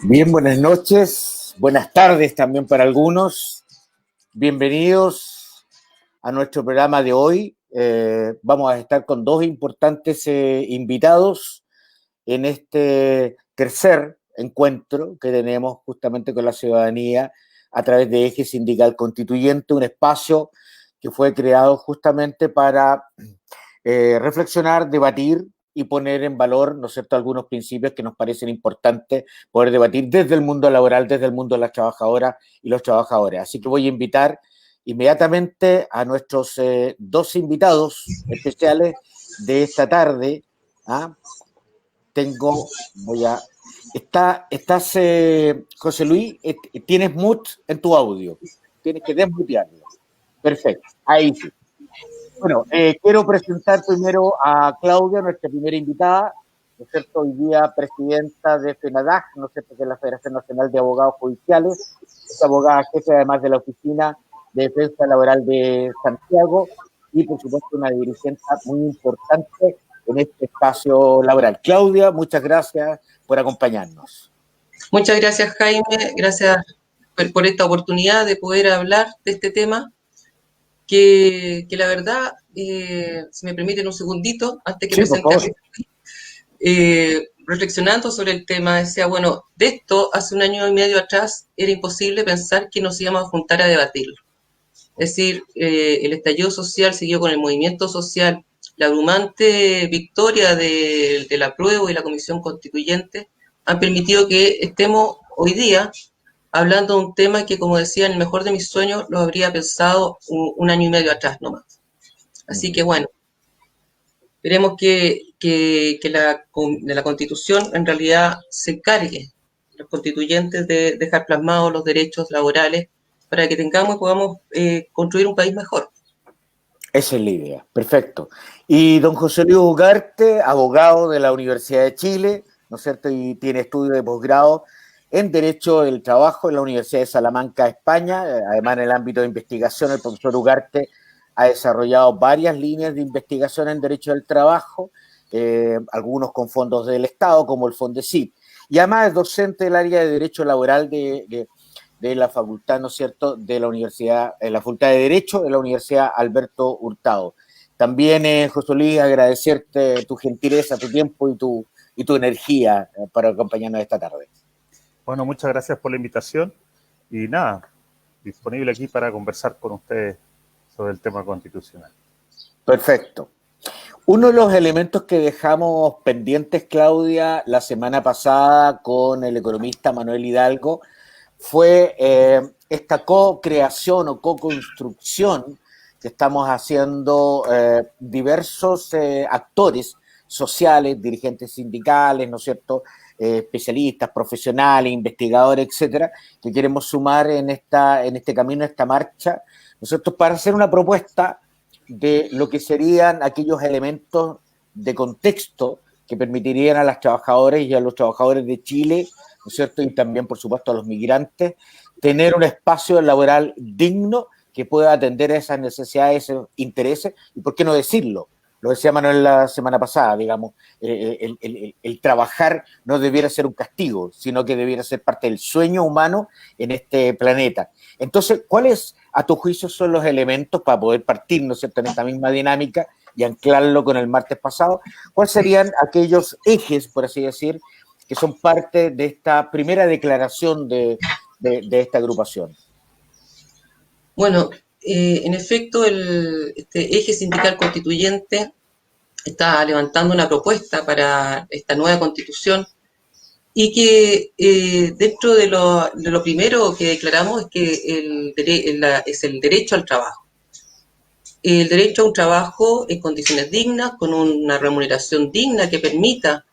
Bien, buenas noches, buenas tardes también para algunos. Bienvenidos a nuestro programa de hoy. Vamos a estar con dos importantes invitados en este tercer encuentro que tenemos justamente con la ciudadanía a través de Eje Sindical Constituyente, un espacio que fue creado justamente para reflexionar, debatir y poner en valor, ¿no es cierto?, algunos principios que nos parecen importantes poder debatir desde el mundo laboral, desde el mundo de las trabajadoras y los trabajadores. Así que voy a invitar inmediatamente a nuestros dos invitados especiales de esta tarde. ¿Ah? Estás, José Luis, tienes mute en tu audio. Tienes que desmutearlo. Perfecto, ahí sí. Bueno, quiero presentar primero a Claudia, nuestra primera invitada, ¿no es cierto? Hoy día presidenta de FENADAG, ¿no es cierto?, que es la Federación Nacional de Abogados Judiciales, es abogada jefe además de la Oficina de Defensa Laboral de Santiago y, por supuesto, una dirigente muy importante en este espacio laboral. Claudia, muchas gracias por acompañarnos. Muchas gracias, Jaime, gracias por esta oportunidad de poder hablar de este tema, que la verdad, si me permiten un segundito, antes que Sí, por presente a favor. reflexionando sobre el tema, decía, bueno, de esto hace un año y medio atrás era imposible pensar que nos íbamos a juntar a debatirlo. Es decir, el estallido social siguió con el movimiento social, la abrumante victoria del apruebo y la Comisión Constituyente han permitido que estemos hoy día hablando de un tema que, como decía, en el mejor de mis sueños lo habría pensado un año y medio atrás nomás. Así que bueno, esperemos que la Constitución en realidad se encargue, los constituyentes, de dejar plasmados los derechos laborales para que tengamos y podamos construir un país mejor. Esa es la idea, perfecto. Y don José Luis Ugarte, abogado de la Universidad de Chile, ¿no es cierto? Y tiene estudios de posgrado en Derecho del Trabajo en la Universidad de Salamanca, España. Además, en el ámbito de investigación, el profesor Ugarte ha desarrollado varias líneas de investigación en Derecho del Trabajo, algunos con fondos del Estado, como el Fondecip. Y además es docente del área de Derecho Laboral de la facultad, ¿no es cierto?, de la Universidad, la Facultad de Derecho de la Universidad Alberto Hurtado. También, José Luis, agradecerte tu gentileza, tu tiempo y tu energía para acompañarnos esta tarde. Bueno, muchas gracias por la invitación y nada, disponible aquí para conversar con ustedes sobre el tema constitucional. Perfecto. Uno de los elementos que dejamos pendientes, Claudia, la semana pasada con el economista Manuel Hidalgo, fue esta co-creación o co-construcción que estamos haciendo diversos actores sociales, dirigentes sindicales, ¿no es cierto?, especialistas, profesionales, investigadores, etcétera, que queremos sumar en este camino, esta marcha, ¿no es cierto?, para hacer una propuesta de lo que serían aquellos elementos de contexto que permitirían a las trabajadoras y a los trabajadores de Chile, ¿no es cierto?, y también, por supuesto, a los migrantes, tener un espacio laboral digno que pueda atender a esas necesidades, esos intereses, y por qué no decirlo. Lo decía Manuel la semana pasada, digamos, el trabajar no debiera ser un castigo, sino que debiera ser parte del sueño humano en este planeta. Entonces, ¿cuáles, a tu juicio, son los elementos para poder partir, ¿no es cierto?, en esta misma dinámica y anclarlo con el martes pasado? ¿Cuáles serían aquellos ejes, por así decir, que son parte de esta primera declaración de esta agrupación? Bueno, en efecto, este eje sindical constituyente está levantando una propuesta para esta nueva constitución y que dentro de lo primero que declaramos es que es el derecho al trabajo. El derecho a un trabajo en condiciones dignas, con una remuneración digna que permita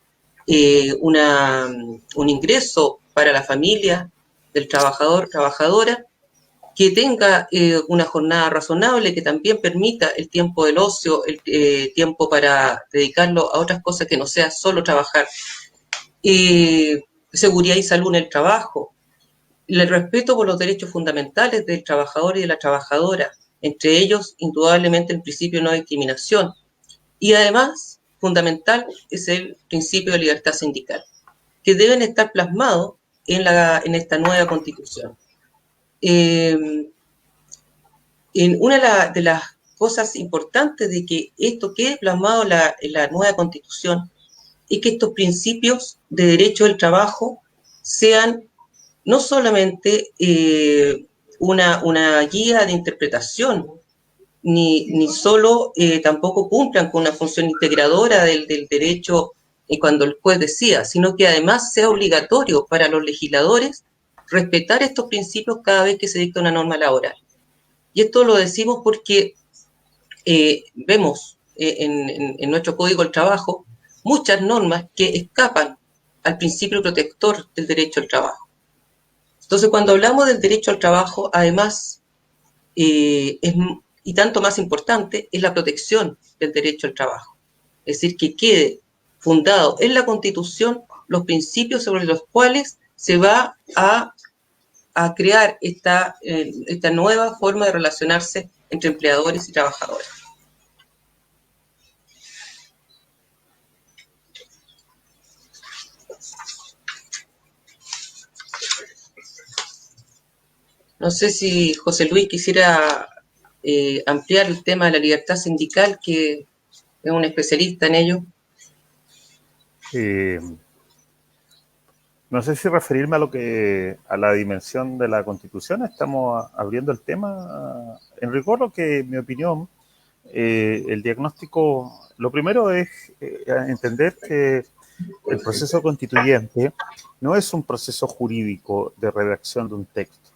un ingreso para la familia del trabajador, trabajadora, que tenga una jornada razonable, que también permita el tiempo del ocio, el tiempo para dedicarlo a otras cosas que no sea solo trabajar. Seguridad y salud en el trabajo, el respeto por los derechos fundamentales del trabajador y de la trabajadora, entre ellos, indudablemente, el principio de no discriminación. Y además, fundamental es el principio de libertad sindical, que deben estar plasmados en esta nueva Constitución. En una de las cosas importantes de que esto quede plasmado en la nueva Constitución es que estos principios de derecho del trabajo sean no solamente una guía de interpretación, ni solo tampoco cumplan con una función integradora del derecho cuando el juez decida, sino que además sea obligatorio para los legisladores respetar estos principios cada vez que se dicta una norma laboral. Y esto lo decimos porque vemos en nuestro Código del Trabajo muchas normas que escapan al principio protector del derecho al trabajo. Entonces, cuando hablamos del derecho al trabajo, además, y tanto más importante, es la protección del derecho al trabajo. Es decir, que quede fundado en la Constitución los principios sobre los cuales se va a crear esta nueva forma de relacionarse entre empleadores y trabajadores. No sé si José Luis quisiera ampliar el tema de la libertad sindical, que es un especialista en ello. No sé si referirme a la dimensión de la Constitución. Estamos abriendo el tema. En rigor, lo que, en mi opinión, el diagnóstico, lo primero es entender que el proceso constituyente no es un proceso jurídico de redacción de un texto.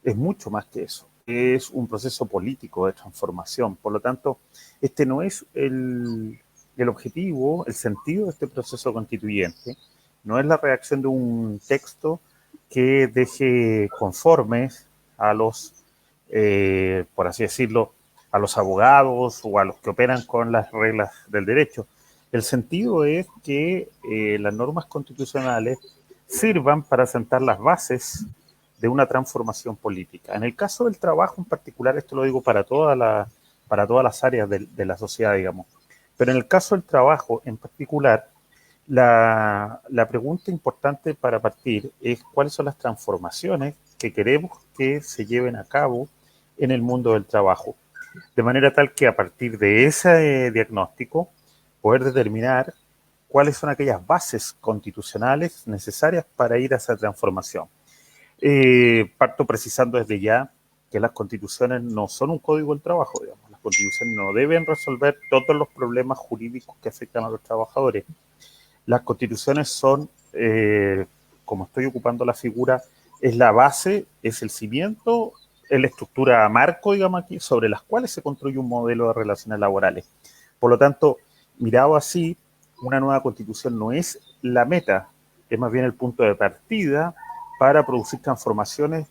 Es mucho más que eso. Es un proceso político de transformación. Por lo tanto, este no es el objetivo, el sentido de este proceso constituyente. No es la redacción de un texto que deje conformes a los, por así decirlo, a los abogados o a los que operan con las reglas del derecho. El sentido es que las normas constitucionales sirvan para sentar las bases de una transformación política. En el caso del trabajo en particular, esto lo digo para todas las áreas de la sociedad, digamos, pero en el caso del trabajo en particular, la pregunta importante para partir es cuáles son las transformaciones que queremos que se lleven a cabo en el mundo del trabajo, de manera tal que a partir de ese diagnóstico poder determinar cuáles son aquellas bases constitucionales necesarias para ir a esa transformación. Parto precisando desde ya que las constituciones no son un código del trabajo, digamos. Las constituciones no deben resolver todos los problemas jurídicos que afectan a los trabajadores. Las constituciones son, como estoy ocupando la figura, es la base, es el cimiento, es la estructura marco, digamos aquí, sobre las cuales se construye un modelo de relaciones laborales. Por lo tanto, mirado así, una nueva constitución no es la meta, es más bien el punto de partida para producir transformaciones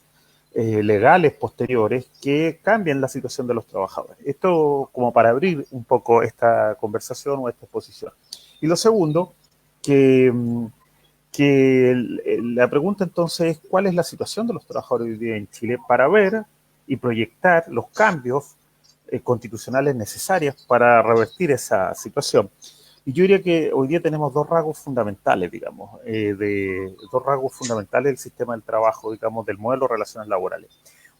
legales posteriores que cambien la situación de los trabajadores. Esto como para abrir un poco esta conversación o esta exposición. Y lo segundo, que la pregunta entonces es cuál es la situación de los trabajadores hoy día en Chile para ver y proyectar los cambios constitucionales necesarios para revertir esa situación. Y yo diría que hoy día tenemos dos rasgos fundamentales, digamos, dos rasgos fundamentales del sistema del trabajo, digamos, del modelo de relaciones laborales.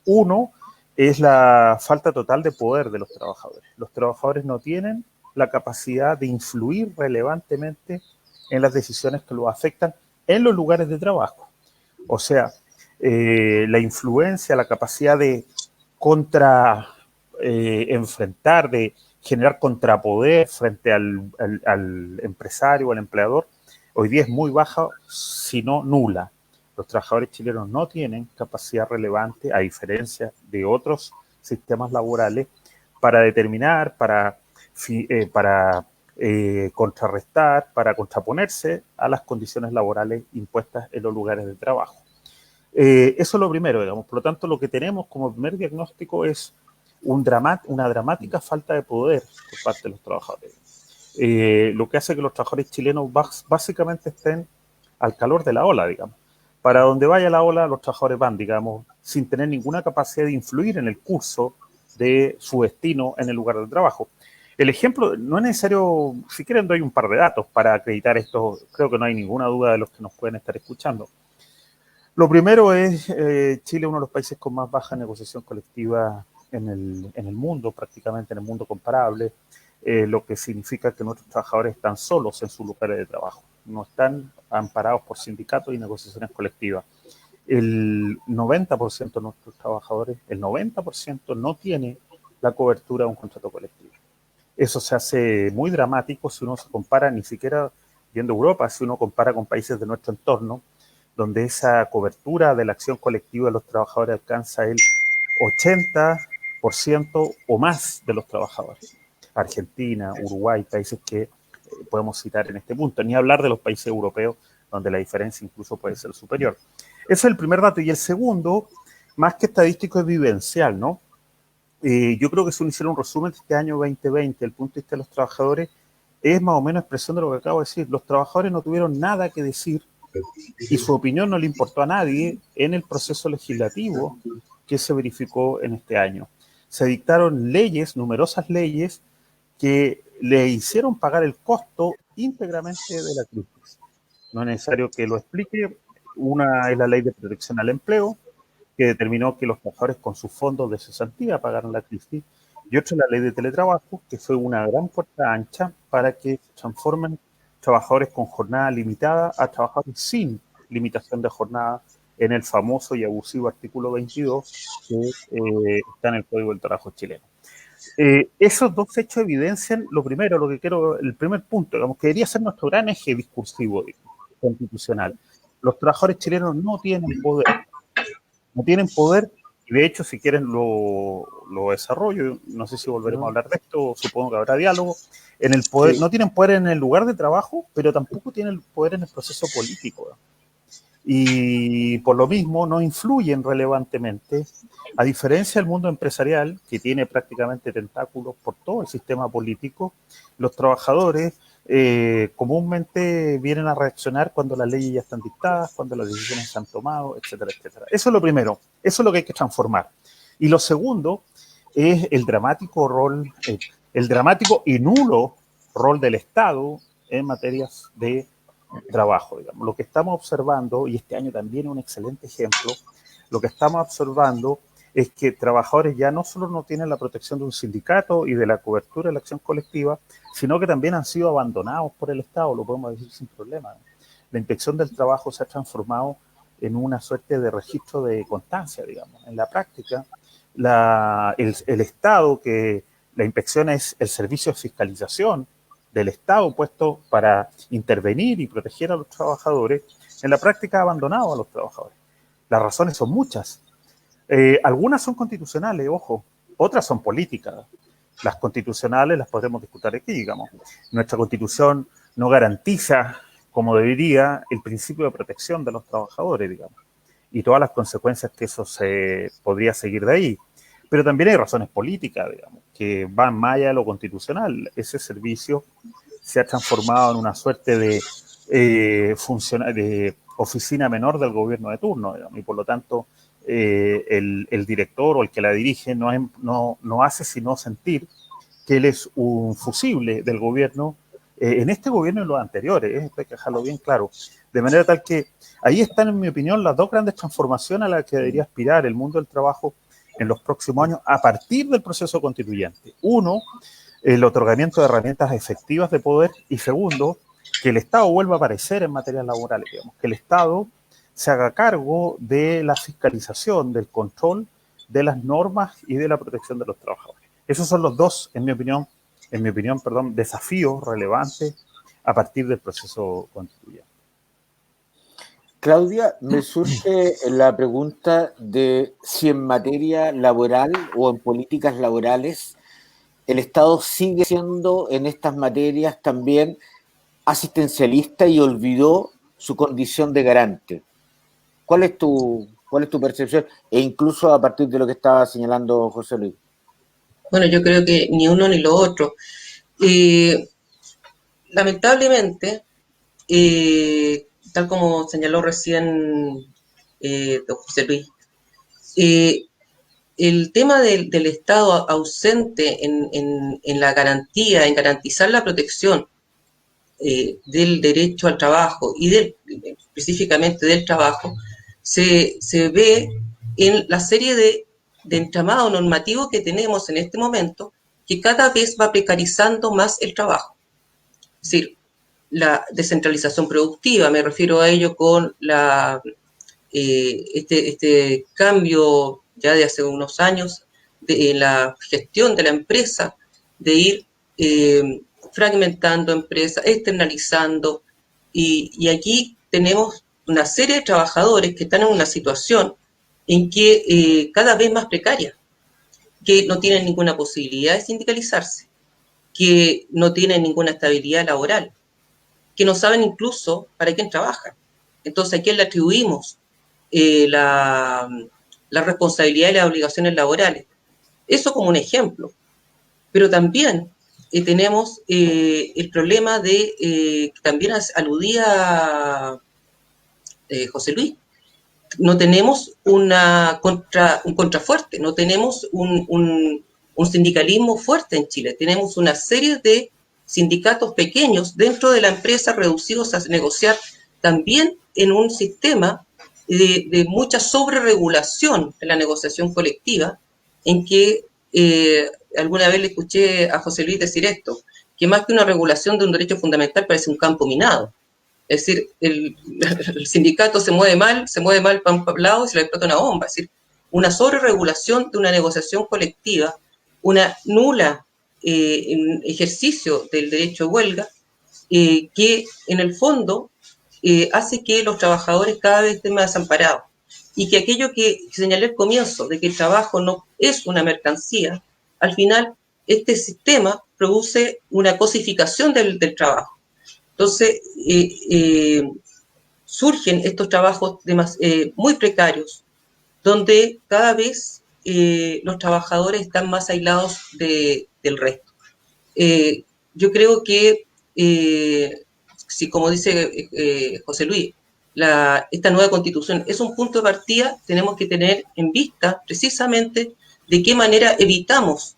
Uno es la falta total de poder de los trabajadores. Los trabajadores no tienen la capacidad de influir relevantemente en las decisiones que los afectan en los lugares de trabajo. O sea, la influencia, la capacidad de enfrentar, de generar contrapoder frente al empresario o al empleador, hoy día es muy baja, si no nula. Los trabajadores chilenos no tienen capacidad relevante, a diferencia de otros sistemas laborales, para determinar, para contrarrestar, para contraponerse a las condiciones laborales impuestas en los lugares de trabajo. Eso es lo primero, digamos. Por lo tanto, lo que tenemos como primer diagnóstico es una dramática falta de poder por parte de los trabajadores. Lo que hace que los trabajadores chilenos básicamente estén al calor de la ola, digamos. Para donde vaya la ola, los trabajadores van, digamos, sin tener ninguna capacidad de influir en el curso de su destino en el lugar de trabajo. El ejemplo, no es necesario, si quieren doy un par de datos para acreditar esto, creo que no hay ninguna duda de los que nos pueden estar escuchando. Lo primero es, Chile es uno de los países con más baja negociación colectiva en el mundo, prácticamente en el mundo comparable, lo que significa que nuestros trabajadores están solos en sus lugares de trabajo, no están amparados por sindicatos y negociaciones colectivas. El 90% de nuestros trabajadores, el 90% no tiene la cobertura de un contrato colectivo. Eso se hace muy dramático si uno se compara, ni siquiera viendo Europa, si uno compara con países de nuestro entorno, donde esa cobertura de la acción colectiva de los trabajadores alcanza el 80% o más de los trabajadores. Argentina, Uruguay, países que podemos citar en este punto, ni hablar de los países europeos, donde la diferencia incluso puede ser superior. Ese es el primer dato. Y el segundo, más que estadístico, es vivencial, ¿no? Yo creo que si uno hiciera un resumen de este año 2020, el punto de vista de los trabajadores, es más o menos expresión de lo que acabo de decir. Los trabajadores no tuvieron nada que decir y su opinión no le importó a nadie en el proceso legislativo que se verificó en este año. Se dictaron leyes, numerosas leyes, que le hicieron pagar el costo íntegramente de la crisis. No es necesario que lo explique. Una es la Ley de Protección al Empleo, que determinó que los trabajadores con sus fondos de cesantía pagaran la crisis, y otra es la Ley de Teletrabajo, que fue una gran puerta ancha para que se transformen trabajadores con jornada limitada a trabajadores sin limitación de jornada en el famoso y abusivo artículo 22 que está en el Código del Trabajo chileno. Esos dos hechos evidencian lo primero, lo que quiero, el primer punto, digamos, que debería ser nuestro gran eje discursivo constitucional. Los trabajadores chilenos no tienen poder, y de hecho, si quieren lo desarrollo, no sé si volveremos a hablar de esto, supongo que habrá diálogo, en el poder, sí. No tienen poder en el lugar de trabajo, pero tampoco tienen poder en el proceso político, ¿no? Y por lo mismo no influyen relevantemente, a diferencia del mundo empresarial, que tiene prácticamente tentáculos por todo el sistema político. Los trabajadores comúnmente vienen a reaccionar cuando las leyes ya están dictadas, cuando las decisiones se han tomado, etcétera, etcétera. Eso es lo primero, eso es lo que hay que transformar. Y lo segundo es el dramático rol, el dramático y nulo rol del Estado en materias de trabajo, digamos. Lo que estamos observando, y este año también es un excelente ejemplo, lo que estamos observando es que trabajadores ya no solo no tienen la protección de un sindicato y de la cobertura de la acción colectiva, sino que también han sido abandonados por el Estado, lo podemos decir sin problema. La inspección del trabajo se ha transformado en una suerte de registro de constancia, digamos. En la práctica, el Estado, que la inspección es el servicio de fiscalización del Estado puesto para intervenir y proteger a los trabajadores, en la práctica ha abandonado a los trabajadores. Las razones son muchas. Algunas son constitucionales, ojo, otras son políticas. Las constitucionales las podremos discutir aquí, digamos. Nuestra Constitución no garantiza, como debería, el principio de protección de los trabajadores, digamos, y todas las consecuencias que eso se podría seguir de ahí. Pero también hay razones políticas, digamos, que van más allá de lo constitucional. Ese servicio se ha transformado en una suerte de oficina menor del gobierno de turno, digamos, y por lo tanto el director o el que la dirige no hace sino sentir que él es un fusible del gobierno, en este gobierno y los anteriores, hay que dejarlo bien claro, de manera tal que ahí están, en mi opinión, las dos grandes transformaciones a las que debería aspirar el mundo del trabajo en los próximos años a partir del proceso constituyente. Uno, el otorgamiento de herramientas efectivas de poder, y segundo, que el Estado vuelva a aparecer en materias laborales, digamos, que el Estado se haga cargo de la fiscalización, del control de las normas y de la protección de los trabajadores. Esos son los dos, en mi opinión, desafíos relevantes a partir del proceso constituyente. Claudia, me surge la pregunta de si en materia laboral o en políticas laborales el Estado sigue siendo en estas materias también asistencialista y olvidó su condición de garante. ¿Cuál es tu percepción? E incluso a partir de lo que estaba señalando José Luis. Bueno, yo creo que ni uno ni lo otro. Lamentablemente, tal como señaló recién don José Luis, el tema del Estado ausente en la garantía, en garantizar la protección del derecho al trabajo y específicamente del trabajo, se ve en la serie de entramado normativo que tenemos en este momento, que cada vez va precarizando más el trabajo. Es decir, la descentralización productiva, me refiero a ello con este cambio ya de hace unos años en la gestión de la empresa, de ir fragmentando empresas, externalizando, y aquí tenemos una serie de trabajadores que están en una situación en que cada vez más precaria, que no tienen ninguna posibilidad de sindicalizarse, que no tienen ninguna estabilidad laboral, que no saben incluso para quién trabajan. Entonces, ¿a quién le atribuimos la responsabilidad y las obligaciones laborales? Eso como un ejemplo. Pero también tenemos el problema que también aludía José Luis. No tenemos un contrafuerte, no tenemos un sindicalismo fuerte en Chile. Tenemos una serie de sindicatos pequeños dentro de la empresa reducidos a negociar también en un sistema de mucha sobreregulación en la negociación colectiva, en que alguna vez le escuché a José Luis decir esto, que más que una regulación de un derecho fundamental parece un campo minado. Es decir, el sindicato se mueve mal para un lado y se le explota una bomba. Es decir, una sobreregulación de una negociación colectiva, una nula ejercicio del derecho de huelga, que en el fondo hace que los trabajadores cada vez estén más desamparados. Y que aquello que señalé al comienzo, de que el trabajo no es una mercancía, al final este sistema produce una cosificación del trabajo. Entonces, surgen estos trabajos muy precarios, donde cada vez los trabajadores están más aislados del resto. Yo creo que, si como dice José Luis, esta nueva constitución es un punto de partida, tenemos que tener en vista precisamente de qué manera evitamos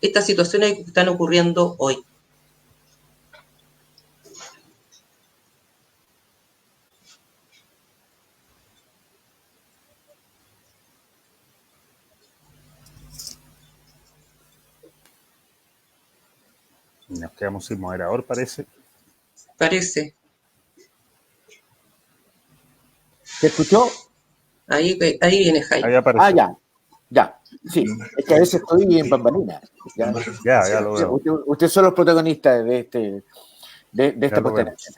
estas situaciones que están ocurriendo hoy. Nos quedamos sin moderador, parece. Parece. ¿Se escuchó? Ahí viene Jaime. Ahí apareció. Ya. Sí, es que a veces estoy en bambalina. Ya lo veo. Ustedes son los protagonistas de esta postergación.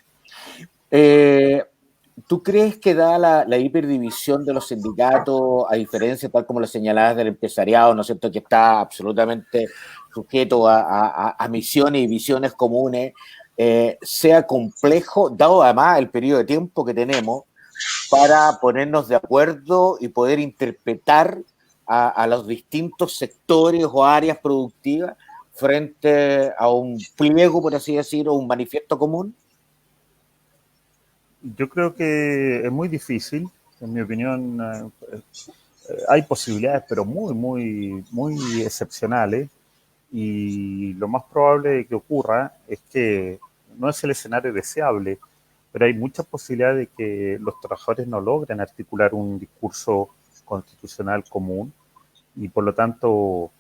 ¿Tú crees que da la hiperdivisión de los sindicatos, a diferencia, tal como lo señalabas, del empresariado, ¿no es cierto?, que está absolutamente sujeto a misiones y visiones comunes, sea complejo, dado además el periodo de tiempo que tenemos, para ponernos de acuerdo y poder interpretar a los distintos sectores o áreas productivas frente a un pliego, por así decirlo, un manifiesto común? Yo creo que es muy difícil, en mi opinión. Hay posibilidades, pero muy excepcionales, y lo más probable que ocurra es que no es el escenario deseable, pero hay muchas posibilidades de que los trabajadores no logren articular un discurso constitucional común y por lo tanto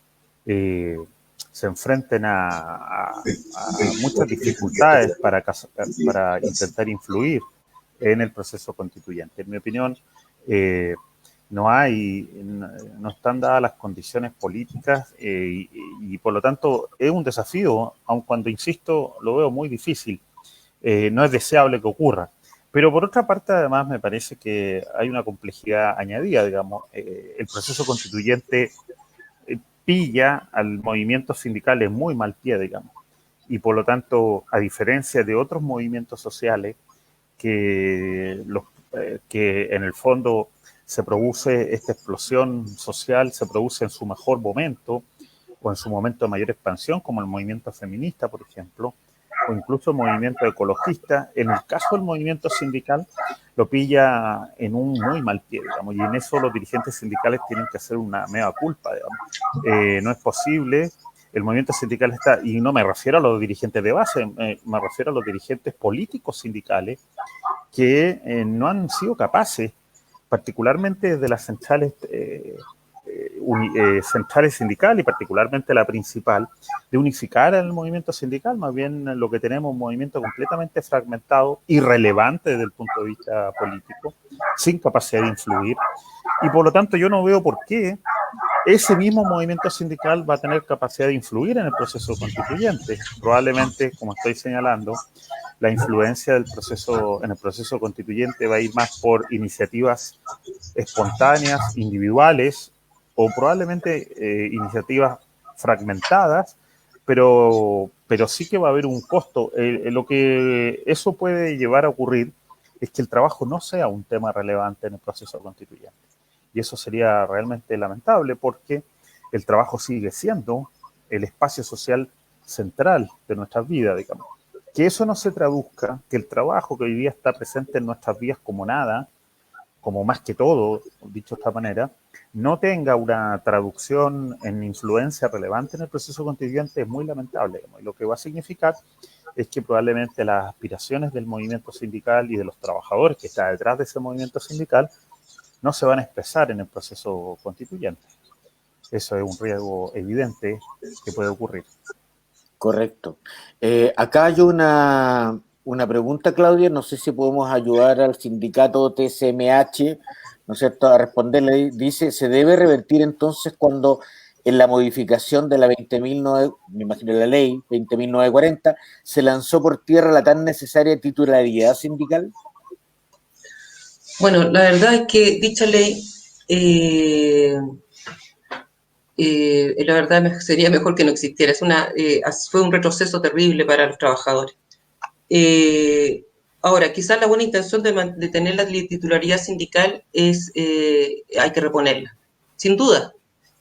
se enfrenten a muchas dificultades para intentar influir en el proceso constituyente. En mi opinión, no están dadas las condiciones políticas y por lo tanto es un desafío, aun cuando, insisto, lo veo muy difícil. No es deseable que ocurra. Pero por otra parte, además, me parece que hay una complejidad añadida, digamos. El proceso constituyente pilla al movimiento sindical en muy mal pie, digamos. Y por lo tanto, a diferencia de otros movimientos sociales, que en el fondo se produce esta explosión social, se produce en su mejor momento o en su momento de mayor expansión, como el movimiento feminista, por ejemplo, o incluso el movimiento ecologista. En el caso del movimiento sindical, lo pilla en un muy mal pie, digamos, y en eso los dirigentes sindicales tienen que hacer una mea culpa, digamos. No es posible. El movimiento sindical está, y no me refiero a los dirigentes de base, me refiero a los dirigentes políticos sindicales que no han sido capaces, particularmente desde las centrales centrales sindicales y particularmente la principal, de unificar el movimiento sindical. Más bien lo que tenemos es un movimiento completamente fragmentado, irrelevante desde el punto de vista político, sin capacidad de influir, y por lo tanto yo no veo por qué ese mismo movimiento sindical va a tener capacidad de influir en el proceso constituyente. Probablemente, como estoy señalando, la influencia del proceso, en el proceso constituyente va a ir más por iniciativas espontáneas, individuales, o probablemente iniciativas fragmentadas, pero sí que va a haber un costo. Lo que eso puede llevar a ocurrir es que el trabajo no sea un tema relevante en el proceso constituyente. Y eso sería realmente lamentable porque el trabajo sigue siendo el espacio social central de nuestras vidas, digamos. Que eso no se traduzca, que el trabajo que hoy día está presente en nuestras vidas como nada, como más que todo, dicho de esta manera, no tenga una traducción en influencia relevante en el proceso constituyente es muy lamentable, digamos. Y lo que va a significar es que probablemente las aspiraciones del movimiento sindical y de los trabajadores que está detrás de ese movimiento sindical no se van a expresar en el proceso constituyente. Eso es un riesgo evidente que puede ocurrir. Correcto. Acá hay una pregunta, Claudia, no sé si podemos ayudar al sindicato TCMH, ¿no es cierto?, a responderle. Dice, ¿se debe revertir entonces cuando en la modificación de la 20.009, me imagino la ley 20.940, se lanzó por tierra la tan necesaria titularidad sindical? Bueno, la verdad es que dicha ley, la verdad sería mejor que no existiera. Fue un retroceso terrible para los trabajadores. Ahora, quizás la buena intención de tener la titularidad sindical hay que reponerla, sin duda.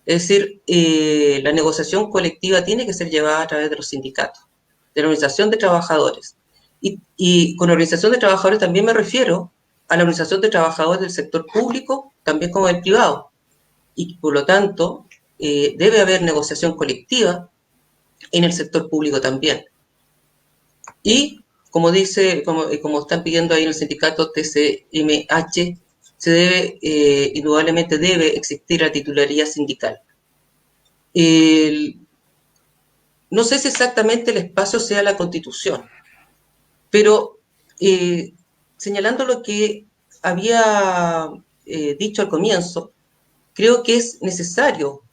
Es decir, la negociación colectiva tiene que ser llevada a través de los sindicatos, de la organización de trabajadores. Y con organización de trabajadores también me refiero a la organización de trabajadores del sector público, también como del privado. Y por lo tanto, debe haber negociación colectiva en el sector público también. Y como están pidiendo ahí en el sindicato TCMH, indudablemente debe existir la titularidad sindical. No sé si exactamente el espacio sea la Constitución, pero señalando lo que había dicho al comienzo, creo que es necesario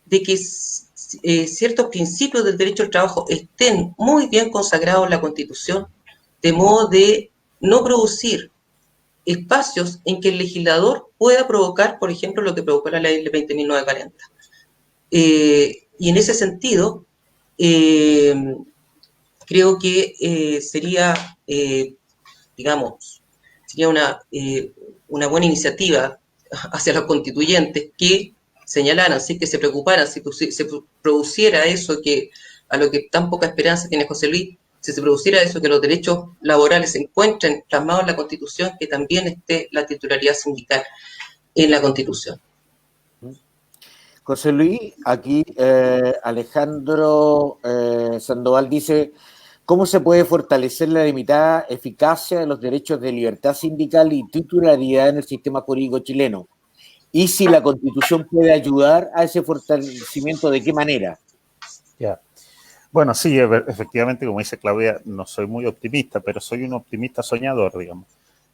de que ciertos principios del derecho al trabajo estén muy bien consagrados en la Constitución, de modo de no producir espacios en que el legislador pueda provocar, por ejemplo, lo que provocó la ley de 20.940. Y en ese sentido, creo que sería una buena iniciativa hacia los constituyentes que señalaran, sí, que se preocuparan, si se produciera eso a lo que tan poca esperanza tiene José Luis, si se produciera eso, que los derechos laborales se encuentren plasmados en la Constitución, que también esté la titularidad sindical en la Constitución. José Luis, aquí Alejandro Sandoval dice, ¿cómo se puede fortalecer la limitada eficacia de los derechos de libertad sindical y titularidad en el sistema jurídico chileno? Y si la Constitución puede ayudar a ese fortalecimiento, ¿de qué manera? Ya. Bueno, sí, efectivamente, como dice Claudia, no soy muy optimista, pero soy un optimista soñador, digamos.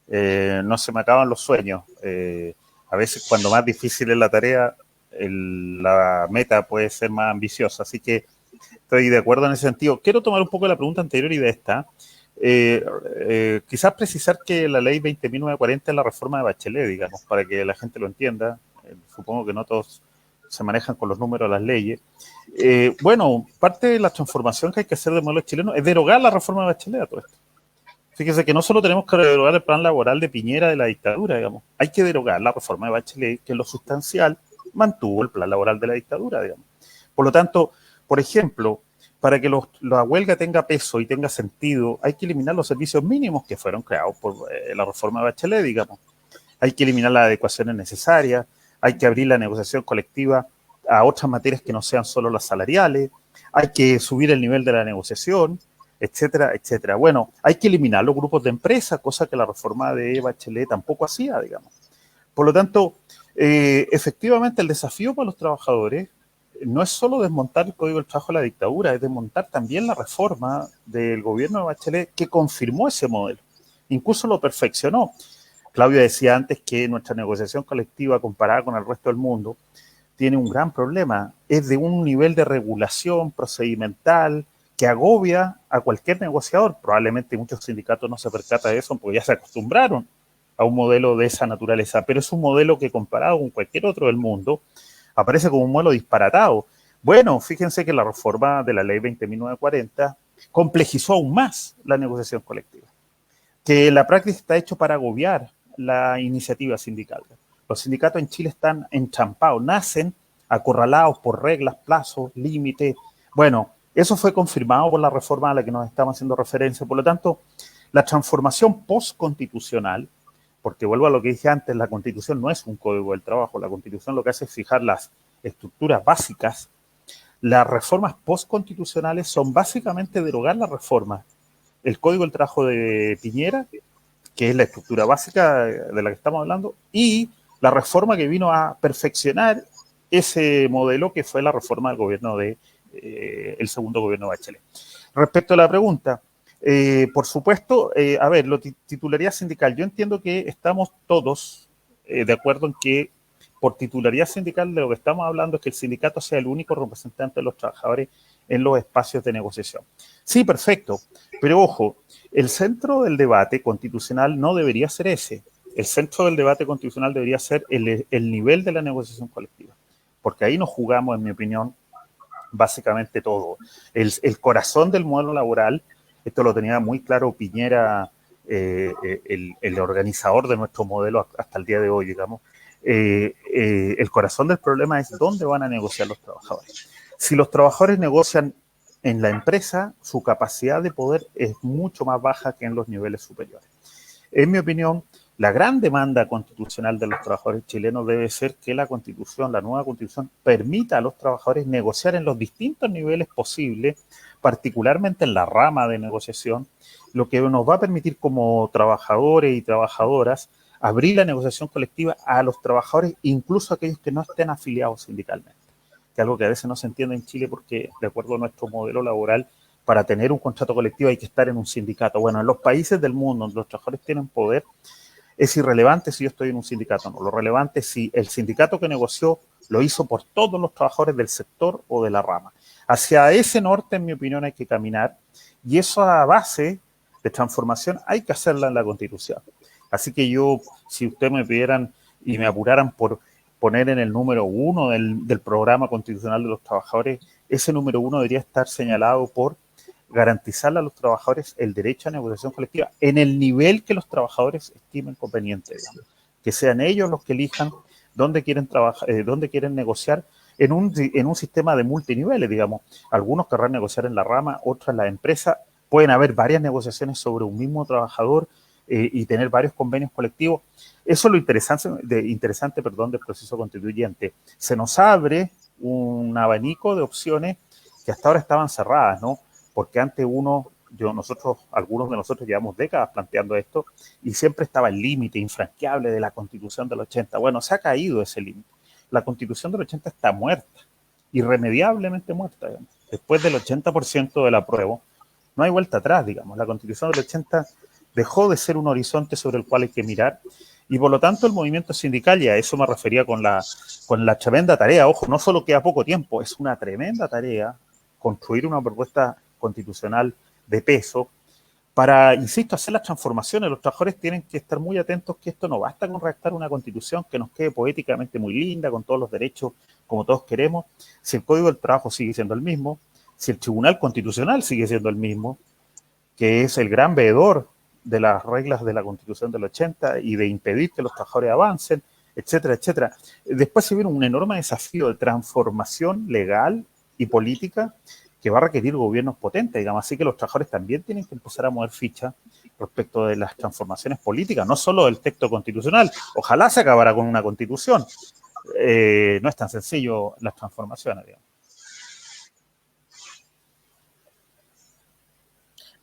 No se me acaban los sueños. A veces, cuando más difícil es la tarea, la meta puede ser más ambiciosa. Así que estoy de acuerdo en ese sentido. Quiero tomar un poco de la pregunta anterior y de esta. Quizás precisar que la ley 20.940 es la reforma de Bachelet, digamos, para que la gente lo entienda. Supongo que no todos se manejan con los números de las leyes. Bueno, parte de la transformación que hay que hacer del modelo chileno es derogar la reforma de Bachelet a todo esto. Fíjese que no solo tenemos que derogar el plan laboral de Piñera de la dictadura, digamos, hay que derogar la reforma de Bachelet, que en lo sustancial mantuvo el plan laboral de la dictadura, digamos. Por lo tanto, por ejemplo, para que la huelga tenga peso y tenga sentido, hay que eliminar los servicios mínimos que fueron creados por la reforma de Bachelet, digamos. Hay que eliminar las adecuaciones necesarias, hay que abrir la negociación colectiva a otras materias que no sean solo las salariales, hay que subir el nivel de la negociación, etcétera, etcétera. Bueno, hay que eliminar los grupos de empresas, cosa que la reforma de Bachelet tampoco hacía, digamos. Por lo tanto, efectivamente el desafío para los trabajadores no es solo desmontar el Código del Trabajo de la dictadura, es desmontar también la reforma del gobierno de Bachelet que confirmó ese modelo, incluso lo perfeccionó. Claudia decía antes que nuestra negociación colectiva comparada con el resto del mundo tiene un gran problema, es de un nivel de regulación procedimental que agobia a cualquier negociador. Probablemente muchos sindicatos no se percatan de eso porque ya se acostumbraron a un modelo de esa naturaleza, pero es un modelo que comparado con cualquier otro del mundo aparece como un modelo disparatado. Bueno, fíjense que la reforma de la ley 20.940 complejizó aún más la negociación colectiva, que la práctica está hecho para agobiar la iniciativa sindical. Los sindicatos en Chile están enchampados, nacen acorralados por reglas, plazos, límites. Bueno, eso fue confirmado por la reforma a la que nos estamos haciendo referencia. Por lo tanto, la transformación postconstitucional, porque vuelvo a lo que dije antes, la Constitución no es un código del trabajo, la Constitución lo que hace es fijar las estructuras básicas. Las reformas postconstitucionales son básicamente derogar la reforma. El Código del Trabajo de Piñera, que es la estructura básica de la que estamos hablando, y la reforma que vino a perfeccionar ese modelo que fue la reforma del gobierno el segundo gobierno de Bachelet. Respecto a la pregunta, por supuesto, a ver, titularidad sindical, yo entiendo que estamos todos de acuerdo en que por titularidad sindical de lo que estamos hablando es que el sindicato sea el único representante de los trabajadores en los espacios de negociación. Sí, perfecto, pero ojo, el centro del debate constitucional no debería ser ese. El centro del debate constitucional debería ser el nivel de la negociación colectiva, porque ahí nos jugamos, en mi opinión, básicamente todo. El corazón del modelo laboral, esto lo tenía muy claro Piñera, el organizador de nuestro modelo hasta el día de hoy, digamos. El corazón del problema es dónde van a negociar los trabajadores. Si los trabajadores negocian en la empresa, su capacidad de poder es mucho más baja que en los niveles superiores. En mi opinión, la gran demanda constitucional de los trabajadores chilenos debe ser que la Constitución, la nueva Constitución, permita a los trabajadores negociar en los distintos niveles posibles, particularmente en la rama de negociación, lo que nos va a permitir como trabajadores y trabajadoras abrir la negociación colectiva a los trabajadores, incluso a aquellos que no estén afiliados sindicalmente, que es algo que a veces no se entiende en Chile porque, de acuerdo a nuestro modelo laboral, para tener un contrato colectivo hay que estar en un sindicato. Bueno, en los países del mundo donde los trabajadores tienen poder, es irrelevante si yo estoy en un sindicato o no. Lo relevante es si el sindicato que negoció lo hizo por todos los trabajadores del sector o de la rama. Hacia ese norte, en mi opinión, hay que caminar y esa base de transformación hay que hacerla en la Constitución. Así que yo, si ustedes me pidieran y me apuraran por poner en el número 1 del programa constitucional de los trabajadores, ese número 1 debería estar señalado por garantizarle a los trabajadores el derecho a negociación colectiva en el nivel que los trabajadores estimen conveniente, digamos. Que sean ellos los que elijan dónde quieren trabajar, dónde quieren negociar en un sistema de multiniveles, digamos. Algunos querrán negociar en la rama, otros en la empresa. Pueden haber varias negociaciones sobre un mismo trabajador y tener varios convenios colectivos. Eso es lo interesante del proceso constituyente. Se nos abre un abanico de opciones que hasta ahora estaban cerradas, ¿no? Porque antes algunos de nosotros llevamos décadas planteando esto y siempre estaba el límite infranqueable de la Constitución del 80. Bueno, se ha caído ese límite. La Constitución del 80 está muerta, irremediablemente muerta. Digamos. Después del 80% del apruebo, no hay vuelta atrás, digamos. La Constitución del 80 dejó de ser un horizonte sobre el cual hay que mirar y por lo tanto el movimiento sindical, y a eso me refería con la tremenda tarea, ojo, no solo queda poco tiempo, es una tremenda tarea construir una propuesta constitucional de peso para, insisto, hacer las transformaciones. Los trabajadores tienen que estar muy atentos que esto no basta con redactar una constitución que nos quede poéticamente muy linda, con todos los derechos como todos queremos, si el Código del Trabajo sigue siendo el mismo, si el Tribunal Constitucional sigue siendo el mismo, que es el gran veedor de las reglas de la Constitución del 80 y de impedir que los trabajadores avancen, etcétera, etcétera. Después se viene un enorme desafío de transformación legal y política que va a requerir gobiernos potentes, digamos. Así que los trabajadores también tienen que empezar a mover ficha respecto de las transformaciones políticas, no solo del texto constitucional. Ojalá se acabara con una constitución. No es tan sencillo las transformaciones, digamos.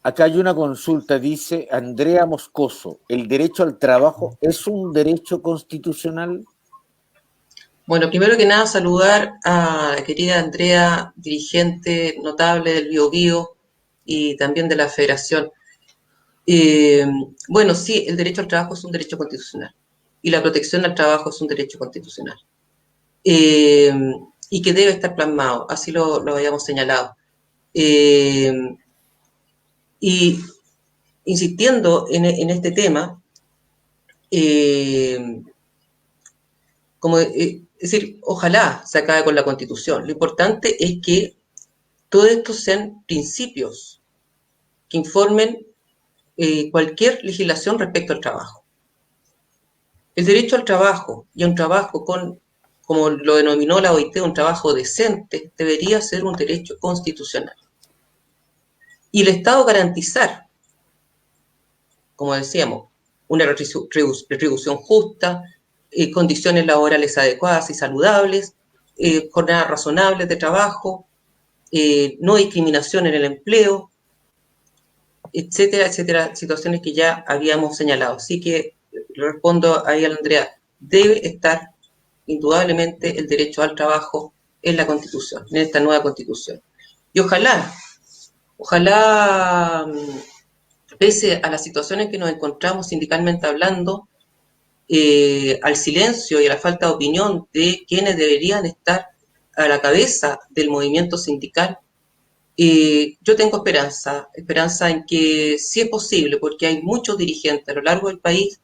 Acá hay una consulta, dice Andrea Moscoso, ¿el derecho al trabajo es un derecho constitucional? Bueno, primero que nada, saludar a la querida Andrea, dirigente notable del Biobío y también de la Federación. Eh, bueno, sí, el derecho al trabajo es un derecho constitucional y la protección al trabajo es un derecho constitucional. Eh, y que debe estar plasmado, así lo habíamos señalado. Eh, y insistiendo en este tema, eh, es decir, ojalá se acabe con la Constitución. Lo importante es que todos estos sean principios que informen cualquier legislación respecto al trabajo. El derecho al trabajo y a un trabajo como lo denominó la OIT, un trabajo decente, debería ser un derecho constitucional. Y el Estado garantizar, como decíamos, una retribución justa, condiciones laborales adecuadas y saludables, jornadas razonables de trabajo, no discriminación en el empleo, etcétera, etcétera, situaciones que ya habíamos señalado. Así que le respondo ahí a la Andrea, debe estar indudablemente el derecho al trabajo en la Constitución, en esta nueva Constitución. Y ojalá, pese a las situaciones que nos encontramos sindicalmente hablando, al silencio y a la falta de opinión de quienes deberían estar a la cabeza del movimiento sindical, yo tengo esperanza en que sí es posible, porque hay muchos dirigentes a lo largo del país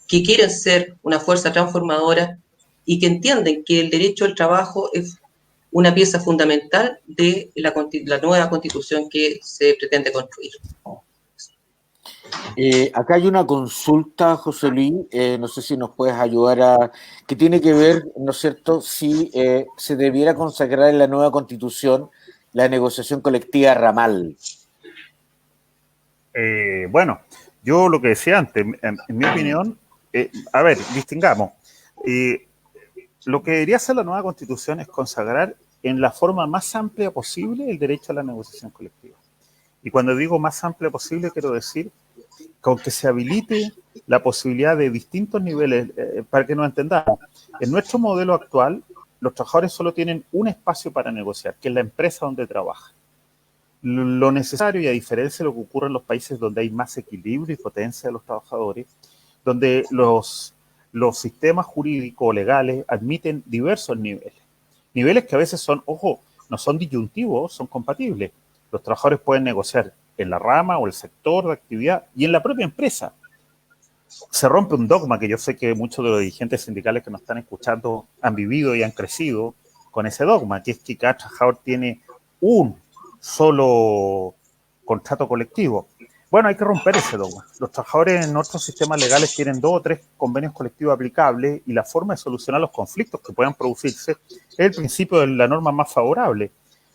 que quieren ser una fuerza transformadora y que entienden que el derecho al trabajo es una pieza fundamental de la nueva constitución que se pretende construir. Acá hay una consulta, José Luis, no sé si nos puedes ayudar que tiene que ver, ¿no es cierto?, si se debiera consagrar en la nueva constitución la negociación colectiva ramal. Bueno, yo lo que decía antes, en mi opinión, a ver, distingamos. Lo que debería hacer la nueva constitución es consagrar en la forma más amplia posible el derecho a la negociación colectiva. Y cuando digo más amplia posible, quiero decir con que se habilite la posibilidad de distintos niveles, para que nos entendamos. En nuestro modelo actual, los trabajadores solo tienen un espacio para negociar, que es la empresa donde trabajan. Lo necesario, y a diferencia de lo que ocurre en los países donde hay más equilibrio y potencia de los trabajadores, donde los sistemas jurídicos legales admiten diversos niveles. Niveles que a veces son, ojo, no son disyuntivos, son compatibles. Los trabajadores pueden negociar en la rama o el sector de actividad y en la propia empresa. Se rompe un dogma que yo sé que muchos de los dirigentes sindicales que nos están escuchando han vivido y han crecido con ese dogma, que es que cada trabajador tiene un solo contrato colectivo. Bueno, hay que romper ese dogma. Los trabajadores en nuestros sistemas legales tienen 2 o 3 convenios colectivos aplicables y la forma de solucionar los conflictos que puedan producirse es el principio de la norma más favorable.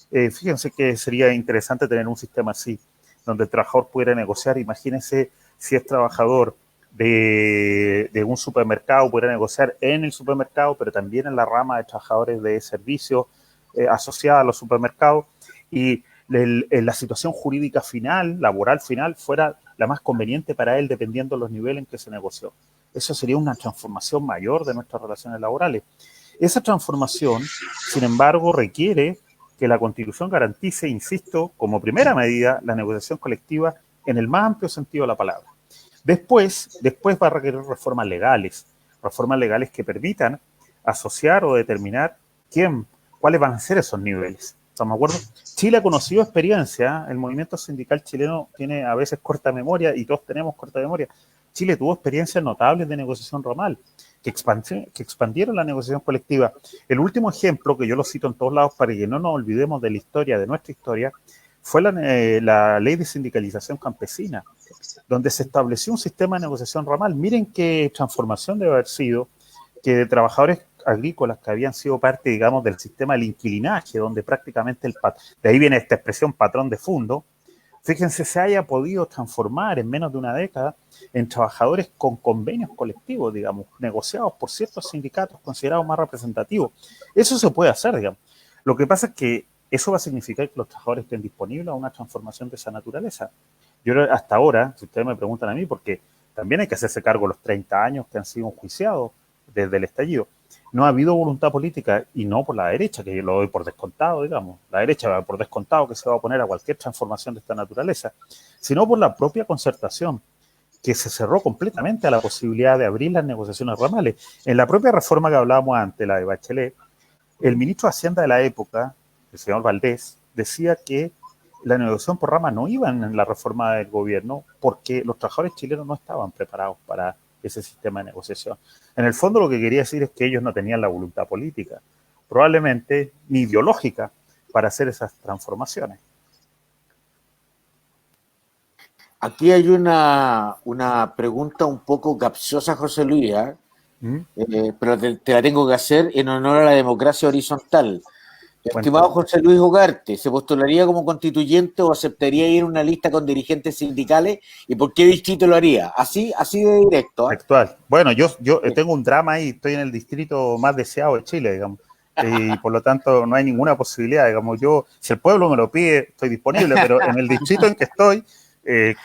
Fíjense que sería interesante tener un sistema así, donde el trabajador pudiera negociar. Imagínense si es trabajador de un supermercado, pudiera negociar en el supermercado, pero también en la rama de trabajadores de servicios asociada a los supermercados, y la situación jurídica final, laboral final, fuera la más conveniente para él, dependiendo de los niveles en que se negoció. Eso sería una transformación mayor de nuestras relaciones laborales. Esa transformación, sin embargo, requiere que la Constitución garantice, insisto, como primera medida, la negociación colectiva en el más amplio sentido de la palabra. Después va a requerir reformas legales que permitan asociar o determinar cuáles van a ser esos niveles. ¿Estamos de acuerdo? Chile ha conocido experiencia, el movimiento sindical chileno tiene a veces corta memoria y todos tenemos corta memoria. Chile tuvo experiencias notables de negociación ramal que expandieron la negociación colectiva. El último ejemplo, que yo lo cito en todos lados para que no nos olvidemos de la historia, de nuestra historia, fue la ley de sindicalización campesina, donde se estableció un sistema de negociación ramal. Miren qué transformación debe haber sido, que de trabajadores agrícolas que habían sido parte, digamos, del sistema del inquilinaje, donde prácticamente de ahí viene esta expresión patrón de fondo, fíjense, se haya podido transformar en menos de una década en trabajadores con convenios colectivos, digamos, negociados por ciertos sindicatos considerados más representativos. Eso se puede hacer, digamos. Lo que pasa es que eso va a significar que los trabajadores estén disponibles a una transformación de esa naturaleza. Yo hasta ahora, si ustedes me preguntan a mí, porque también hay que hacerse cargo de los 30 años que han sido enjuiciados desde el estallido, no ha habido voluntad política, y no por la derecha, que yo lo doy por descontado, digamos, la derecha va por descontado que se va a oponer a cualquier transformación de esta naturaleza, sino por la propia concertación, que se cerró completamente a la posibilidad de abrir las negociaciones ramales. En la propia reforma que hablábamos antes, la de Bachelet, el ministro de Hacienda de la época, el señor Valdés, decía que la negociación por rama no iba en la reforma del gobierno porque los trabajadores chilenos no estaban preparados para ese sistema de negociación. En el fondo lo que quería decir es que ellos no tenían la voluntad política, probablemente ni ideológica, para hacer esas transformaciones. Aquí hay una pregunta un poco capciosa, José Luis, pero te la tengo que hacer en honor a la democracia horizontal. Estimado José Luis Ugarte, ¿se postularía como constituyente o aceptaría ir a una lista con dirigentes sindicales? ¿Y por qué distrito lo haría? Así de directo. Actual. Bueno, yo tengo un drama ahí, estoy en el distrito más deseado de Chile, digamos, y por lo tanto no hay ninguna posibilidad, digamos, yo, si el pueblo me lo pide, estoy disponible, pero en el distrito en que estoy,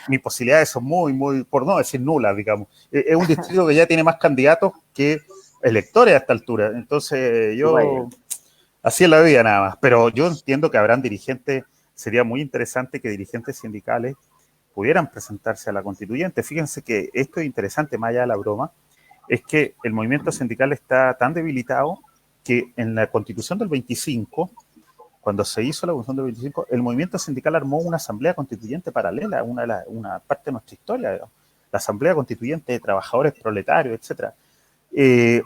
mis posibilidades son muy, por no decir nulas, digamos. Es un distrito que ya tiene más candidatos que electores a esta altura, entonces yo... Bueno. Así es la vida nada más, pero yo entiendo que habrán dirigentes, sería muy interesante que dirigentes sindicales pudieran presentarse a la constituyente. Fíjense que esto es interesante, más allá de la broma, es que el movimiento sindical está tan debilitado que en la constitución del 25, cuando se hizo la constitución del 25, el movimiento sindical armó una asamblea constituyente paralela, una parte de nuestra historia, digamos, la asamblea constituyente de trabajadores proletarios, etcétera.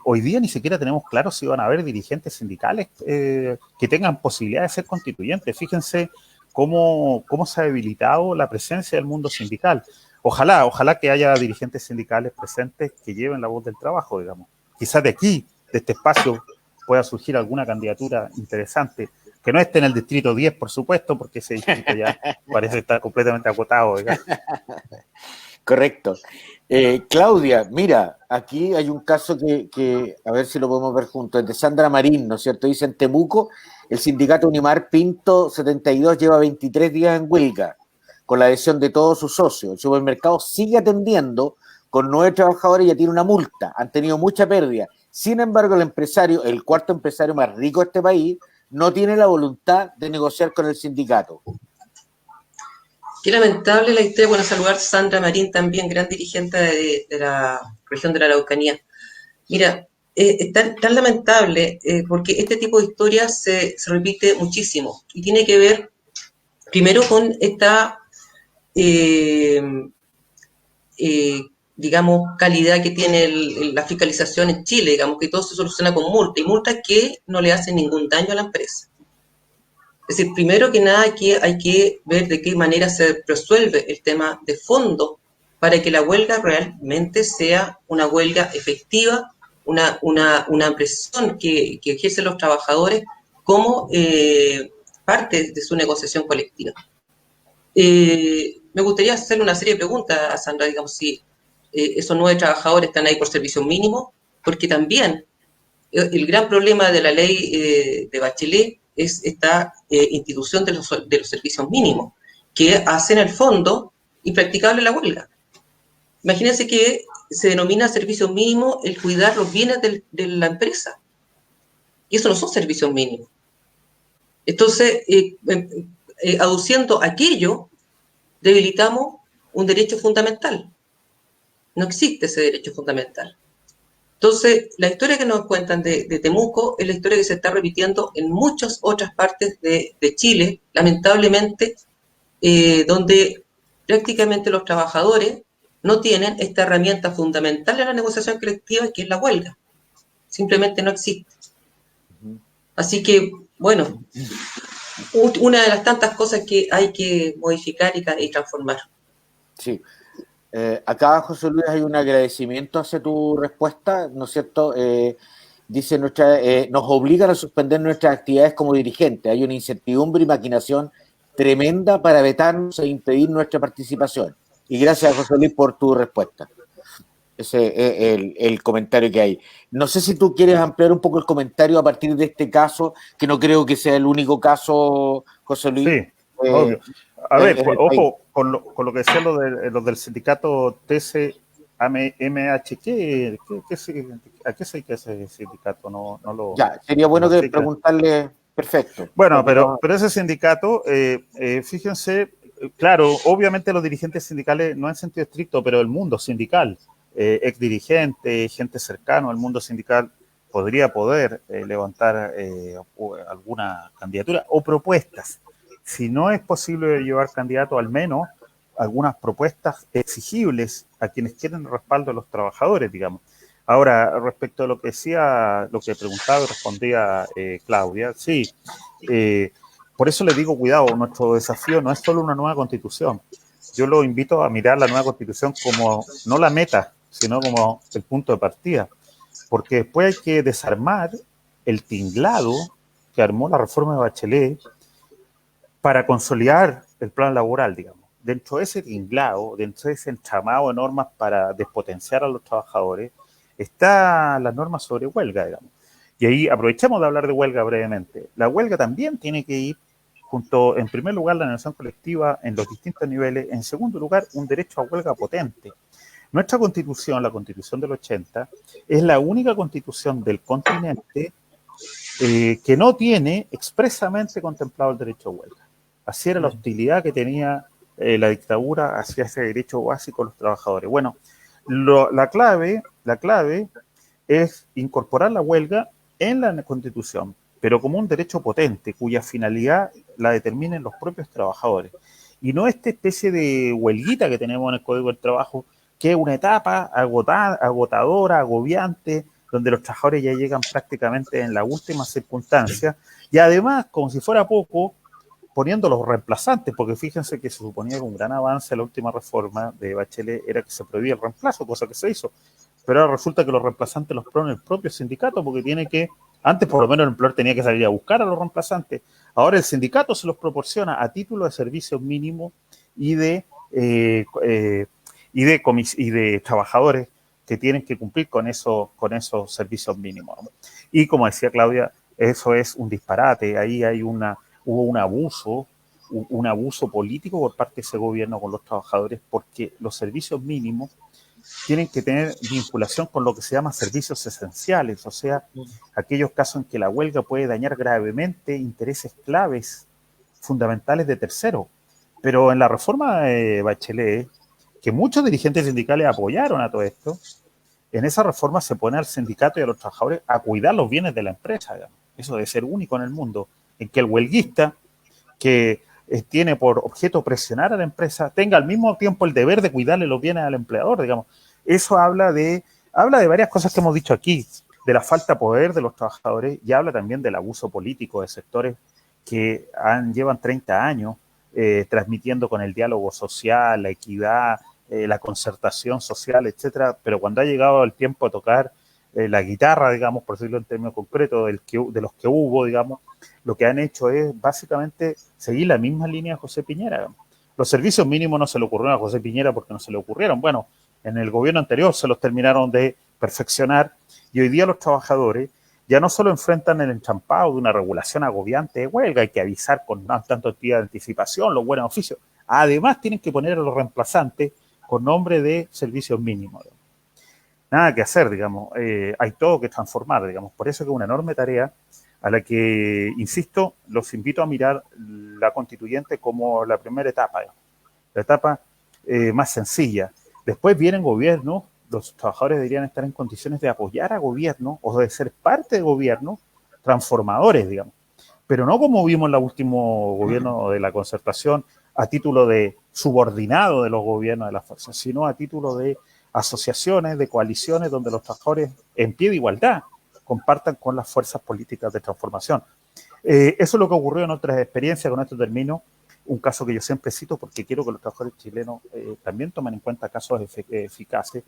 Hoy día ni siquiera tenemos claro si van a haber dirigentes sindicales que tengan posibilidad de ser constituyentes. Fíjense cómo se ha debilitado la presencia del mundo sindical. Ojalá que haya dirigentes sindicales presentes que lleven la voz del trabajo, digamos. Quizás de aquí, de este espacio, pueda surgir alguna candidatura interesante, que no esté en el distrito 10, por supuesto, porque ese distrito ya parece estar completamente agotado, digamos. Correcto. Claudia, mira, aquí hay un caso que a ver si lo podemos ver juntos, es de Sandra Marín, ¿no es cierto? Dice en Temuco, el sindicato Unimar Pinto 72 lleva 23 días en huelga, con la adhesión de todos sus socios. El supermercado sigue atendiendo con 9 trabajadores y ya tiene una multa, han tenido mucha pérdida. Sin embargo, el empresario, el cuarto empresario más rico de este país, no tiene la voluntad de negociar con el sindicato. Qué lamentable la historia. Bueno, saludar a Sandra Marín, también gran dirigente de la región de la Araucanía. Mira, es tan lamentable porque este tipo de historias se repite muchísimo y tiene que ver primero con esta, digamos, calidad que tiene la fiscalización en Chile, digamos, que todo se soluciona con multa y multas que no le hacen ningún daño a la empresa. Es decir, primero que nada hay que ver de qué manera se resuelve el tema de fondo para que la huelga realmente sea una huelga efectiva, una presión que ejercen los trabajadores como parte de su negociación colectiva. Me gustaría hacerle una serie de preguntas a Sandra, digamos, si esos 9 trabajadores están ahí por servicio mínimo, porque también el gran problema de la ley de Bachelet es esta institución de los servicios mínimos, que hace en el fondo impracticable la huelga. Imagínense que se denomina servicio mínimo el cuidar los bienes de la empresa, y eso no son servicios mínimos. Entonces, aduciendo aquello, debilitamos un derecho fundamental. No existe ese derecho fundamental. Entonces, la historia que nos cuentan de Temuco es la historia que se está repitiendo en muchas otras partes de Chile, lamentablemente, donde prácticamente los trabajadores no tienen esta herramienta fundamental de la negociación colectiva, que es la huelga. Simplemente no existe. Así que, bueno, una de las tantas cosas que hay que modificar y transformar. Sí. Acá, José Luis, hay un agradecimiento hacia tu respuesta, ¿no es cierto? Dice, nos obligan a suspender nuestras actividades como dirigentes. Hay una incertidumbre y maquinación tremenda para vetarnos e impedir nuestra participación. Y gracias, José Luis, por tu respuesta. Ese es el comentario que hay. No sé si tú quieres ampliar un poco el comentario a partir de este caso, que no creo que sea el único caso, José Luis. obvio. A ver, el país. ojo, con lo que decía los del sindicato TCMH, ¿a qué se dedica ese sindicato? No lo Ya, sería no bueno lo que explica. preguntarle, perfecto. Bueno, Porque no, pero ese sindicato, fíjense, claro, obviamente los dirigentes sindicales, no en sentido estricto, pero el mundo sindical, ex dirigente, gente cercana al mundo sindical, podría poder levantar alguna candidatura o propuestas. Si no es posible llevar candidato, al menos algunas propuestas exigibles a quienes quieren el respaldo de los trabajadores, digamos. Ahora, respecto a lo que decía, lo que preguntaba y respondía Claudia, sí, eh, por eso le digo, cuidado, nuestro desafío no es solo una nueva constitución. Yo lo invito a mirar la nueva constitución como no la meta, sino como el punto de partida, porque después hay que desarmar el tinglado que armó la reforma de Bachelet para consolidar el plan laboral, digamos. Dentro de ese tinglado, dentro de ese entramado de normas para despotenciar a los trabajadores, está la norma sobre huelga, digamos. Y ahí aprovechemos de hablar de huelga brevemente. La huelga también tiene que ir junto, en primer lugar, la negociación colectiva en los distintos niveles, en segundo lugar, un derecho a huelga potente. Nuestra constitución, la constitución del 80, es la única constitución del continente que no tiene expresamente contemplado el derecho a huelga. Así era la hostilidad que tenía la dictadura hacia ese derecho básico de los trabajadores. Bueno, la clave es incorporar la huelga en la Constitución, pero como un derecho potente, cuya finalidad la determinen los propios trabajadores. Y no esta especie de huelguita que tenemos en el Código del Trabajo, que es una etapa agotadora, agobiante, donde los trabajadores ya llegan prácticamente en la última circunstancia, y además, como si fuera poco, poniendo los reemplazantes, porque fíjense que se suponía que un gran avance de la última reforma de Bachelet era que se prohibía el reemplazo, cosa que se hizo. Pero ahora resulta que los reemplazantes los pone el propio sindicato, porque tiene que, antes por lo menos el empleador tenía que salir a buscar a los reemplazantes, ahora el sindicato se los proporciona a título de servicios mínimos y de trabajadores que tienen que cumplir con esos servicios mínimos, ¿no? Y como decía Claudia, eso es un disparate, ahí hubo un abuso político por parte de ese gobierno con los trabajadores, porque los servicios mínimos tienen que tener vinculación con lo que se llama servicios esenciales, o sea, aquellos casos en que la huelga puede dañar gravemente intereses claves fundamentales de terceros. Pero en la reforma de Bachelet, que muchos dirigentes sindicales apoyaron a todo esto, en esa reforma se pone al sindicato y a los trabajadores a cuidar los bienes de la empresa, digamos. Eso debe ser único en el mundo, en que el huelguista, que tiene por objeto presionar a la empresa, tenga al mismo tiempo el deber de cuidarle los bienes al empleador, digamos. Eso habla de varias cosas que hemos dicho aquí, de la falta de poder de los trabajadores, y habla también del abuso político de sectores que llevan 30 años transmitiendo con el diálogo social, la equidad, la concertación social, etcétera, pero cuando ha llegado el tiempo de tocar la guitarra, digamos, por decirlo en términos concretos, de los que hubo, digamos, lo que han hecho es básicamente seguir la misma línea de José Piñera. Los servicios mínimos no se le ocurrieron a José Piñera porque no se le ocurrieron. Bueno, en el gobierno anterior se los terminaron de perfeccionar y hoy día los trabajadores ya no solo enfrentan el enchampado de una regulación agobiante de huelga, hay que avisar con tanto tiempo de anticipación, los buenos oficios. Además tienen que poner a los reemplazantes con nombre de servicios mínimos. Nada que hacer, digamos, hay todo que transformar, digamos. Por eso que es una enorme tarea a la que, insisto, los invito a mirar la constituyente como la primera etapa, digamos, la etapa más sencilla. Después vienen gobiernos, los trabajadores deberían estar en condiciones de apoyar a gobiernos o de ser parte de gobiernos transformadores, digamos. Pero no como vimos en el último gobierno de la concertación, a título de subordinado de los gobiernos de las fuerzas, sino a título de asociaciones, de coaliciones, donde los trabajadores en pie de igualdad compartan con las fuerzas políticas de transformación. Eso es lo que ocurrió en otras experiencias, con esto termino, un caso que yo siempre cito porque quiero que los trabajadores chilenos también tomen en cuenta casos eficaces,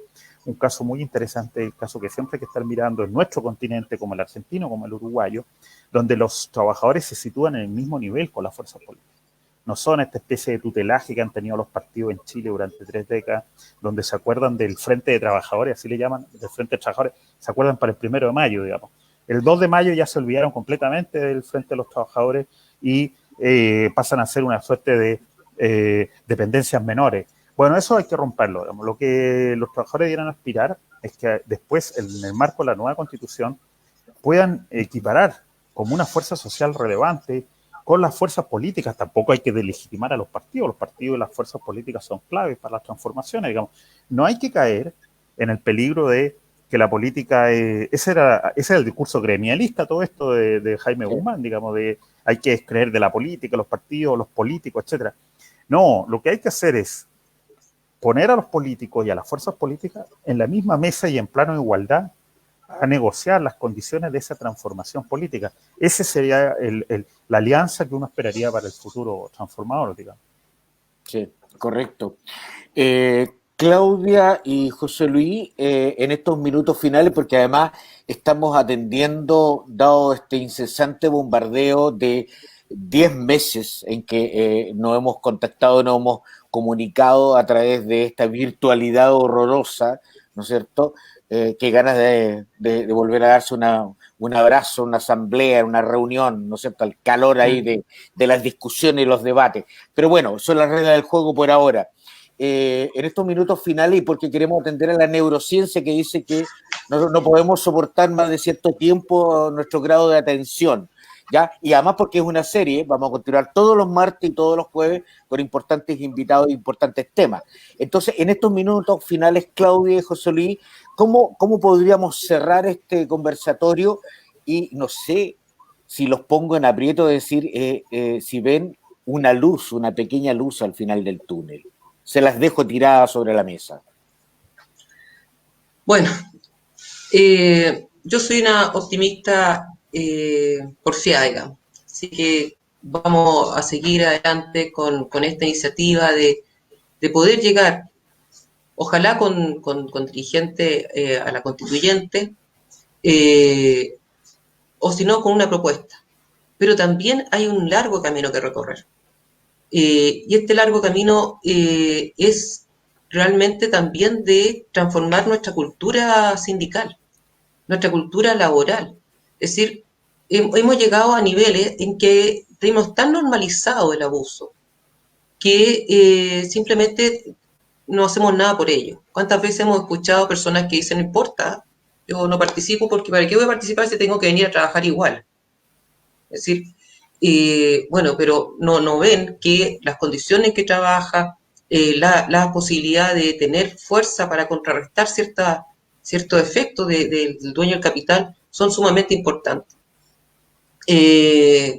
un caso muy interesante, el caso que siempre hay que estar mirando en nuestro continente, como el argentino, como el uruguayo, donde los trabajadores se sitúan en el mismo nivel con las fuerzas políticas. No son esta especie de tutelaje que han tenido los partidos en Chile durante 3 décadas, donde se acuerdan del Frente de Trabajadores, así le llaman, del Frente de Trabajadores, se acuerdan para el 1 de mayo, digamos. El 2 de mayo ya se olvidaron completamente del Frente de los Trabajadores y pasan a ser una suerte de dependencias menores. Bueno, eso hay que romperlo. Digamos. Lo que los trabajadores debieran aspirar es que después, en el marco de la nueva Constitución, puedan equiparar como una fuerza social relevante con las fuerzas políticas. Tampoco hay que delegitimar a los partidos y las fuerzas políticas son claves para las transformaciones, digamos. No hay que caer en el peligro de que la política, ese era el discurso gremialista, todo esto de Jaime Guzmán, digamos, de hay que descreer de la política, los partidos, los políticos, etcétera. No, lo que hay que hacer es poner a los políticos y a las fuerzas políticas en la misma mesa y en plano de igualdad a negociar las condiciones de esa transformación política. Esa sería la alianza que uno esperaría para el futuro transformador, digamos. Sí, correcto. Claudia y José Luis, en estos minutos finales, porque además estamos atendiendo, dado este incesante bombardeo de 10 meses en que nos hemos contactado, nos hemos comunicado a través de esta virtualidad horrorosa, ¿no es cierto? Qué ganas de volver a darse un abrazo, una asamblea, una reunión, ¿no es cierto? El calor ahí de las discusiones y los debates. Pero bueno, son las reglas del juego por ahora. En estos minutos finales, y porque queremos atender a la neurociencia que dice que no podemos soportar más de cierto tiempo nuestro grado de atención, ¿ya? Y además porque es una serie, vamos a continuar todos los martes y todos los jueves con importantes invitados e importantes temas. Entonces, en estos minutos finales, Claudia y José Luis, ¿cómo podríamos cerrar este conversatorio? Y no sé si los pongo en aprieto de decir si ven una luz, una pequeña luz al final del túnel. Se las dejo tiradas sobre la mesa. Bueno, yo soy una optimista porfiada, digamos. Así que vamos a seguir adelante con esta iniciativa de poder llegar, ojalá con dirigente a la constituyente, o si no, con una propuesta. Pero también hay un largo camino que recorrer. Y este largo camino es realmente también de transformar nuestra cultura sindical, nuestra cultura laboral. Es decir, hemos llegado a niveles en que tenemos tan normalizado el abuso que simplemente no hacemos nada por ello. ¿Cuántas veces hemos escuchado personas que dicen, no importa, yo no participo porque ¿para qué voy a participar si tengo que venir a trabajar igual? Es decir, bueno, pero no ven que las condiciones en que trabaja, la posibilidad de tener fuerza para contrarrestar ciertos efectos del dueño del capital son sumamente importantes.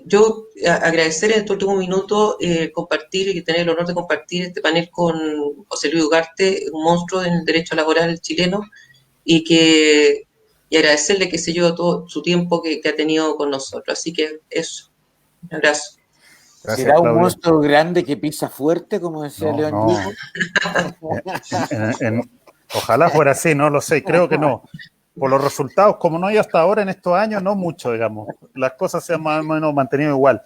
Yo agradecer en este último minuto compartir y tener el honor de compartir este panel con José Luis Ugarte, un monstruo en el derecho laboral chileno, y agradecerle, qué sé yo, todo su tiempo que ha tenido con nosotros. Así que eso, un abrazo. Gracias, ¿Será un Claudia. monstruo grande que pisa fuerte, como decía León Gieco? Ojalá fuera así, no lo sé, creo que no. Por los resultados, como no hay hasta ahora en estos años, no mucho, digamos. Las cosas se han más o menos mantenido igual.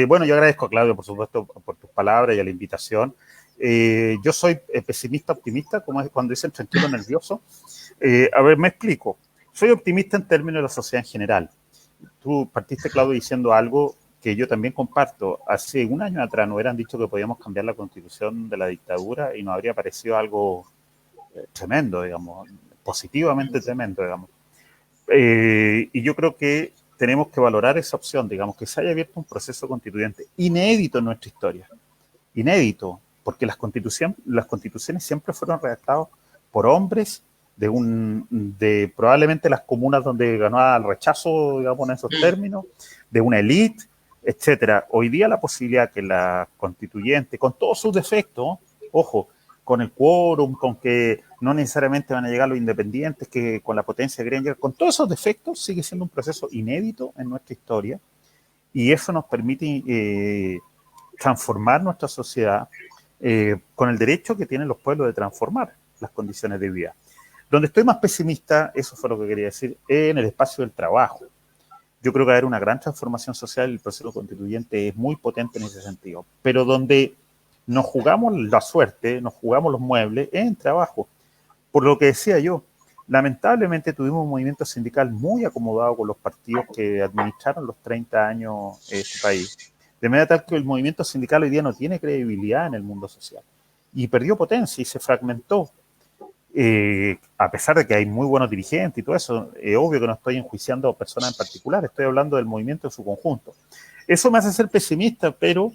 Bueno, yo agradezco a Claudio, por supuesto, por tus palabras y a la invitación. Yo soy pesimista optimista, como es cuando dicen tranquilo nervioso. A ver, me explico. Soy optimista en términos de la sociedad en general. Tú partiste, Claudio, diciendo algo que yo también comparto. Hace un año atrás nos hubieran dicho que podíamos cambiar la constitución de la dictadura y nos habría parecido algo tremendo, digamos, positivamente tremendo, digamos. Y yo creo que tenemos que valorar esa opción, digamos, que se haya abierto un proceso constituyente inédito en nuestra historia. Inédito, porque las constituciones siempre fueron redactadas por hombres de probablemente las comunas donde ganó el rechazo, digamos, en esos términos, de una élite, etcétera. Hoy día la posibilidad que la constituyente, con todos sus defectos, ojo, con el quórum, con que no necesariamente van a llegar los independientes, que con la potencia de Granger, con todos esos defectos, sigue siendo un proceso inédito en nuestra historia, y eso nos permite transformar nuestra sociedad con el derecho que tienen los pueblos de transformar las condiciones de vida. Donde estoy más pesimista, eso fue lo que quería decir, en el espacio del trabajo. Yo creo que va a haber una gran transformación social y el proceso constituyente es muy potente en ese sentido, pero donde nos jugamos la suerte, nos jugamos los muebles en trabajo. Por lo que decía yo, lamentablemente tuvimos un movimiento sindical muy acomodado con los partidos que administraron los 30 años este país. de manera tal que el movimiento sindical hoy día no tiene credibilidad en el mundo social y perdió potencia y se fragmentó. A pesar de que hay muy buenos dirigentes y todo eso, es obvio que no estoy enjuiciando a personas en particular, estoy hablando del movimiento en su conjunto. Eso me hace ser pesimista, pero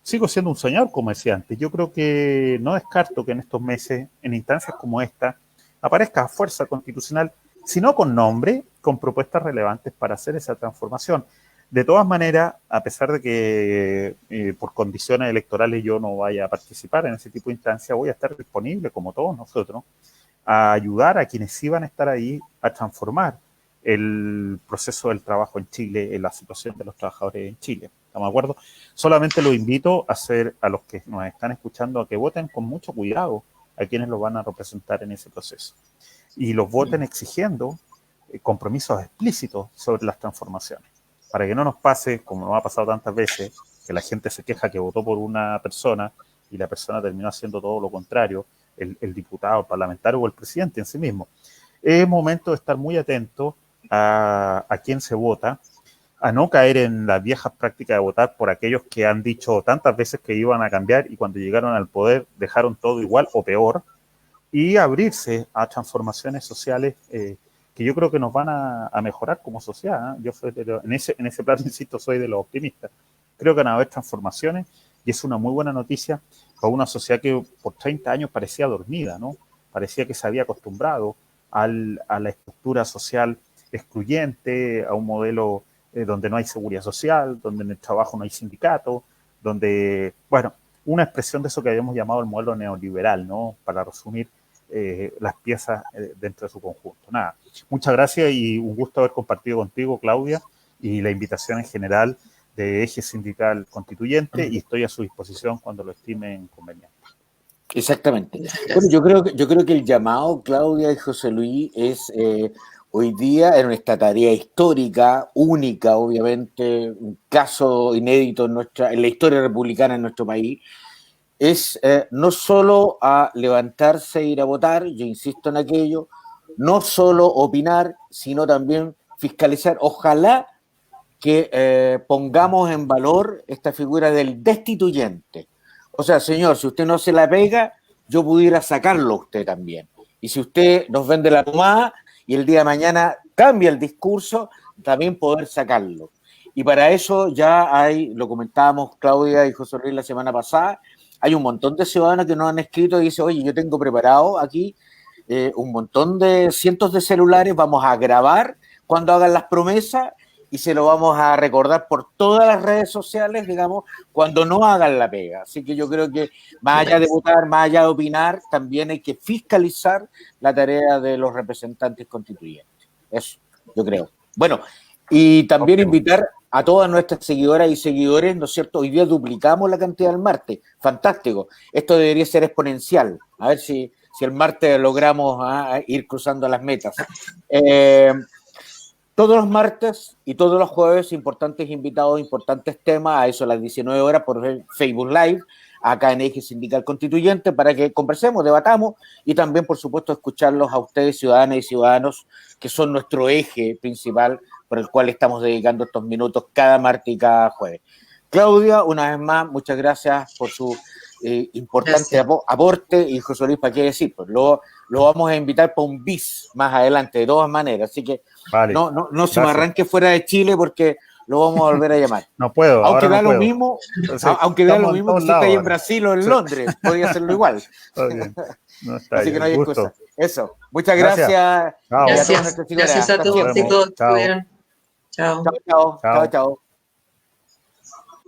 sigo siendo un soñador, como decía antes. Yo creo que no descarto que en estos meses, en instancias como esta, aparezca fuerza constitucional, si no con nombre, con propuestas relevantes para hacer esa transformación. De todas maneras, a pesar de que por condiciones electorales yo no vaya a participar en ese tipo de instancias, voy a estar disponible, como todos nosotros, a ayudar a quienes sí van a estar ahí a transformar el proceso del trabajo en Chile, en la situación de los trabajadores en Chile. ¿Estamos de acuerdo? Solamente los invito a los que nos están escuchando a que voten con mucho cuidado a quienes los van a representar en ese proceso. Y los voten exigiendo compromisos explícitos sobre las transformaciones. Para que no nos pase, como nos ha pasado tantas veces, que la gente se queja que votó por una persona y la persona terminó haciendo todo lo contrario, el diputado, el parlamentario o el presidente en sí mismo. Es momento de estar muy atento a quién se vota, a no caer en las viejas prácticas de votar por aquellos que han dicho tantas veces que iban a cambiar y cuando llegaron al poder dejaron todo igual o peor, y abrirse a transformaciones sociales que yo creo que nos van a mejorar como sociedad. Yo soy en ese plano, insisto, soy de los optimistas. Creo que van a haber transformaciones y es una muy buena noticia para una sociedad que por 30 años parecía dormida, ¿no? Parecía que se había acostumbrado a la estructura social excluyente, a un modelo donde no hay seguridad social, donde en el trabajo no hay sindicato, donde, bueno, una expresión de eso que habíamos llamado el modelo neoliberal, ¿no? Para resumir las piezas dentro de su conjunto. Nada, muchas gracias y un gusto haber compartido contigo, Claudia, y la invitación en general de Eje Sindical Constituyente, y estoy a su disposición cuando lo estimen conveniente. Exactamente. Bueno, yo creo que el llamado, Claudia y José Luis, es hoy día en esta tarea histórica, única, obviamente, un caso inédito en la historia republicana en nuestro país, es no solo a levantarse e ir a votar, yo insisto en aquello, no solo opinar, sino también fiscalizar. Ojalá que pongamos en valor esta figura del destituyente. O sea, señor, si usted no se la pega, yo pudiera sacarlo a usted también. Y si usted nos vende la pomada y el día de mañana cambia el discurso, también poder sacarlo. Y para eso ya hay, lo comentábamos Claudia y José Luis la semana pasada, hay un montón de ciudadanos que nos han escrito y dicen, oye, yo tengo preparado aquí un montón de cientos de celulares, vamos a grabar cuando hagan las promesas y se lo vamos a recordar por todas las redes sociales, digamos, cuando no hagan la pega. Así que yo creo que más allá de votar, más allá de opinar, también hay que fiscalizar la tarea de los representantes constituyentes. Eso, yo creo. Bueno, y también invitar a todas nuestras seguidoras y seguidores, ¿no es cierto? Hoy día duplicamos la cantidad del martes. Fantástico. Esto debería ser exponencial. A ver si el martes logramos ir cruzando las metas. Todos los martes y todos los jueves, importantes invitados, importantes temas, a eso a las 19 horas por Facebook Live, acá en Eje Sindical Constituyente, para que conversemos, debatamos y también, por supuesto, escucharlos a ustedes, ciudadanas y ciudadanos, que son nuestro eje principal por el cual estamos dedicando estos minutos cada martes y cada jueves. Claudia, una vez más, muchas gracias por su importante aporte, y José Luis, ¿para qué decir? Pues lo vamos a invitar para un bis más adelante, de todas maneras, así que vale, no se me arranque fuera de Chile porque lo vamos a volver a llamar. No puedo, aunque da no lo puedo. mismo, aunque da lo mismo que si está ahí en Brasil o en Londres, podría hacerlo igual. No está así bien, que no hay gusto. excusa. Eso, muchas gracias. Gracias a todos, chicos. Chao. Chao. Chao.